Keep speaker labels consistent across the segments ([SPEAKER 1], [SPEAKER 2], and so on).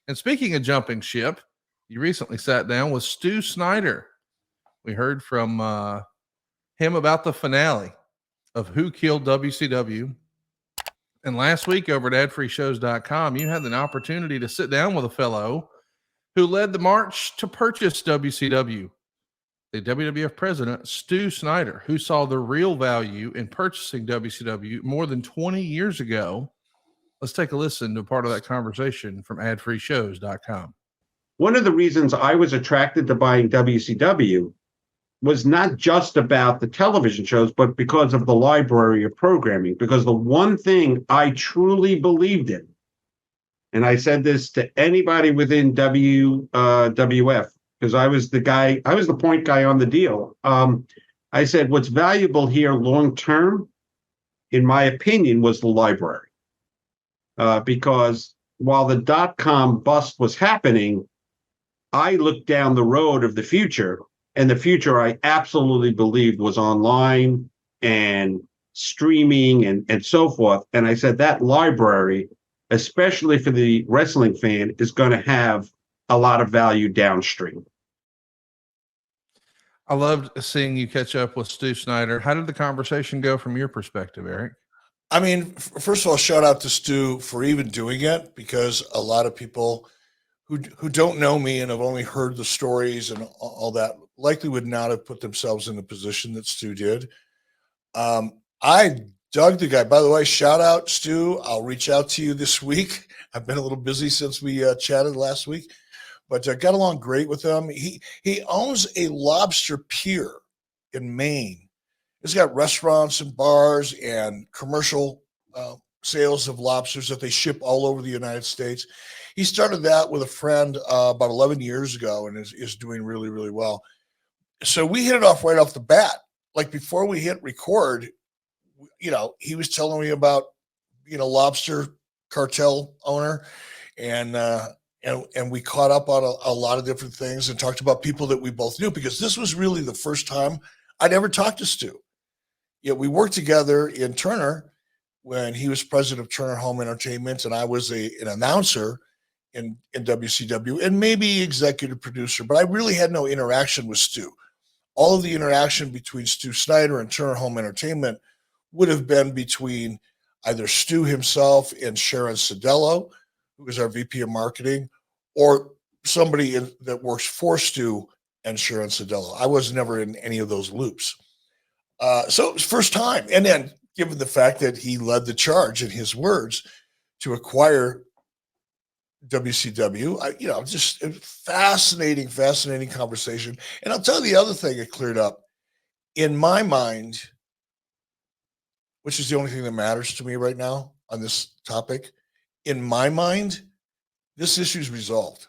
[SPEAKER 1] And speaking of jumping ship, you recently sat down with Stu Snyder. We heard from him about the finale of Who Killed WCW. And last week over at adfreeshows.com, you had an opportunity to sit down with a fellow who led the march to purchase WCW, the WWF president, Stu Snyder, who saw the real value in purchasing WCW more than 20 years ago. Let's take a listen to part of that conversation from adfreeshows.com.
[SPEAKER 2] One of the reasons I was attracted to buying WCW was not just about the television shows, but because of the library of programming. Because the one thing I truly believed in, and I said this to anybody within WWF, because I was the point guy on the deal. I said, what's valuable here long term, in my opinion, was the library. Because while the .com bust was happening, I looked down the road of the future, and the future I absolutely believed was online and streaming and so forth. And I said that library, especially for the wrestling fan, is going to have a lot of value downstream.
[SPEAKER 1] I loved seeing you catch up with Stu Snyder. How did the conversation go from your perspective, Eric?
[SPEAKER 3] I mean, first of all, shout out to Stu for even doing it, because a lot of people who don't know me and have only heard the stories and all that likely would not have put themselves in the position that Stu did. I dug the guy. By the way, shout out, Stu. I'll reach out to you this week. I've been a little busy since we chatted last week, but I got along great with him. He owns a lobster pier in Maine. It's got restaurants and bars and commercial sales of lobsters that they ship all over the United States. He started that with a friend about 11 years ago and is doing really, really well. So we hit it off right off the bat. Like before we hit record, he was telling me about, lobster cartel owner, and we caught up on a lot of different things and talked about people that we both knew, because this was really the first time I'd ever talked to Stu. We worked together in Turner when he was president of Turner Home Entertainment, and I was an announcer in WCW and maybe executive producer, but I really had no interaction with Stu. All of the interaction between Stu Snyder and Turner Home Entertainment would have been between either Stu himself and Sharon Sadello, who is our VP of marketing, or somebody that works for Stu and Sharon Sadello. I was never in any of those loops. So it was first time. And then given the fact that he led the charge, in his words, to acquire WCW, just a fascinating conversation. And I'll tell you the other thing it cleared up. In my mind, which is the only thing that matters to me right now on this topic, in my mind, this issue is resolved.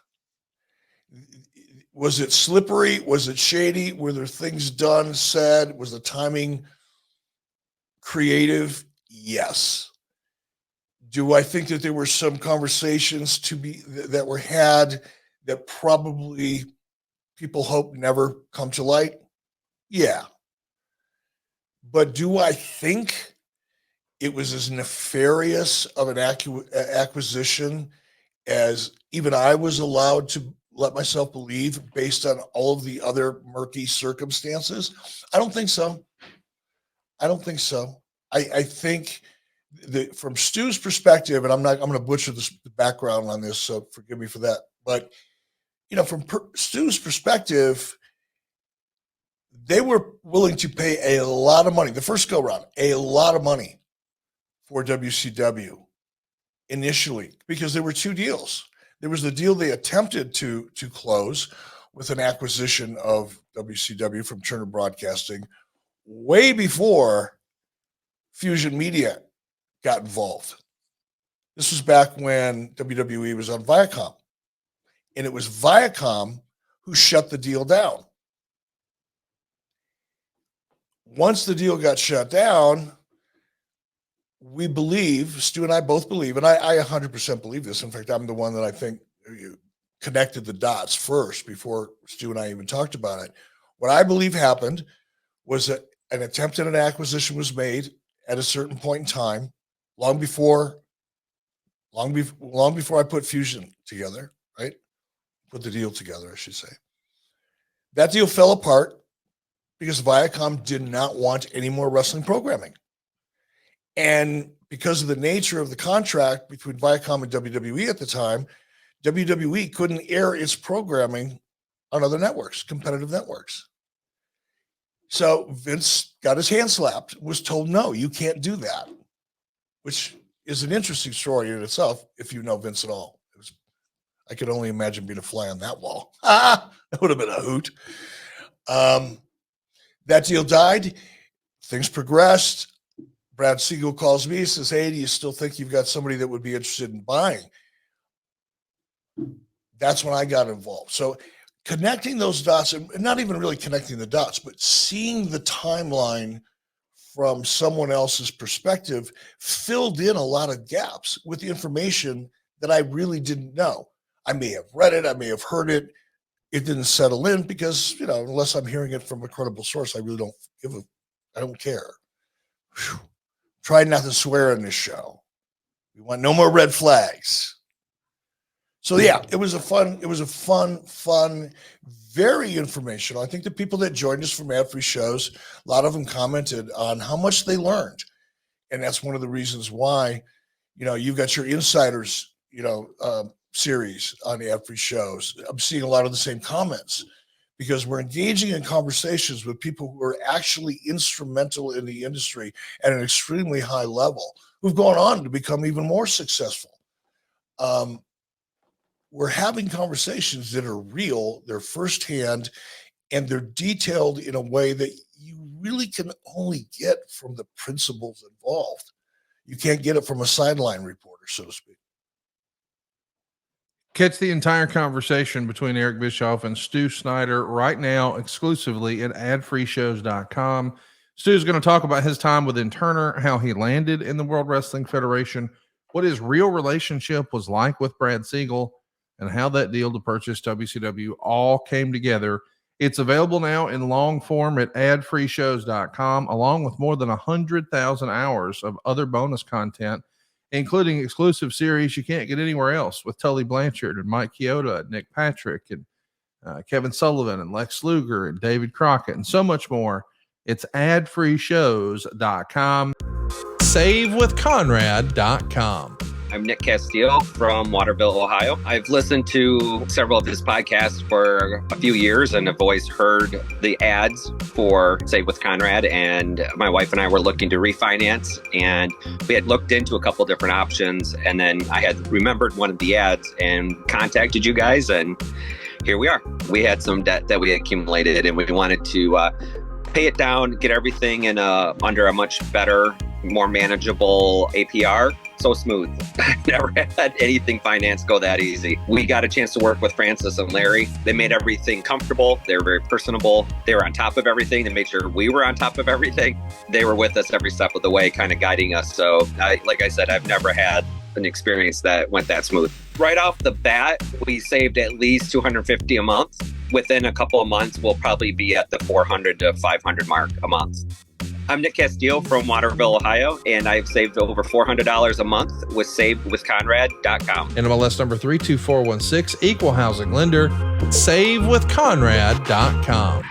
[SPEAKER 3] Was it slippery? Was it shady? Were there things done, said? Was the timing creative? Yes. Do I think that there were some conversations that were had that probably people hope never come to light? Yeah. But do I think it was as nefarious of an acquisition as even I was allowed to let myself believe based on all of the other murky circumstances? I don't think so. I think that from Stu's perspective, and I'm going to butcher the background on this, so forgive me for that. But, from Stu's perspective, they were willing to pay a lot of money, the first go round, a lot of money for WCW initially, because there were two deals. There was the deal they attempted to close with an acquisition of WCW from Turner Broadcasting way before Fusion Media got involved. This was back when WWE was on Viacom. And it was Viacom who shut the deal down. Once the deal got shut down, we believe, Stu and I both believe, and I 100% believe this. In fact, I'm the one that I think connected the dots first before Stu and I even talked about it. What I believe happened was that an attempt at an acquisition was made at a certain point in time, long before I put Fusion together, right? Put the deal together, I should say. That deal fell apart because Viacom did not want any more wrestling programming. And because of the nature of the contract between Viacom and WWE at the time, WWE couldn't air its programming on other networks, competitive networks. So Vince got his hand slapped, was told, no, you can't do that, which is an interesting story in itself if you know Vince at all. I could only imagine being a fly on that wall. That would have been a hoot. That deal died. Things progressed. Brad Siegel calls me, says, hey, do you still think you've got somebody that would be interested in buying? That's when I got involved. So connecting those dots, and not even really connecting the dots, but seeing the timeline from someone else's perspective filled in a lot of gaps with the information that I really didn't know. I may have read it, I may have heard it. It didn't settle in because, unless I'm hearing it from a credible source, I really I don't care. Whew. Try not to swear in this show. We want no more red flags. So yeah, it was a fun, very informational. I think the people that joined us from ad-free shows, a lot of them commented on how much they learned. And that's one of the reasons why, you've got your insiders, series on the ad-free shows. I'm seeing a lot of the same comments because we're engaging in conversations with people who are actually instrumental in the industry at an extremely high level, who've gone on to become even more successful. We're having conversations that are real, they're firsthand, and they're detailed in a way that you really can only get from the principals involved. You can't get it from a sideline reporter, so to speak.
[SPEAKER 1] Catch the entire conversation between Eric Bischoff and Stu Snyder right now exclusively at adfreeshows.com. Stu's going to talk about his time with Turner, how he landed in the World Wrestling Federation, what his real relationship was like with Brad Siegel, and how that deal to purchase WCW all came together. It's available now in long form at adfreeshows.com, along with more than 100,000 hours of other bonus content, including exclusive series you can't get anywhere else with Tully Blanchard and Mike Chioda and Nick Patrick and Kevin Sullivan and Lex Luger and David Crockett and so much more. It's adfreeshows.com. SaveWithConrad.com.
[SPEAKER 4] I'm Nick Castillo from Waterville, Ohio. I've listened to several of his podcasts for a few years and have always heard the ads for Save with Conrad. And my wife and I were looking to refinance, and we had looked into a couple different options. And then I had remembered one of the ads and contacted you guys. And here we are. We had some debt that we accumulated, and we wanted to pay it down, get everything in under a much better, more manageable APR. So smooth. I've never had anything finance go that easy. We got a chance to work with Francis and Larry. They made everything comfortable. They were very personable. They were on top of everything. They made sure we were on top of everything. They were with us every step of the way, kind of guiding us. So like I said, I've never had an experience that went that smooth. Right off the bat, we saved at least $250 a month. Within a couple of months, we'll probably be at the $400 to $500 mark a month. I'm Nick Castillo from Waterville, Ohio, and I've saved over $400 a month with SaveWithConrad.com.
[SPEAKER 1] NMLS number 32416, equal housing lender, SaveWithConrad.com.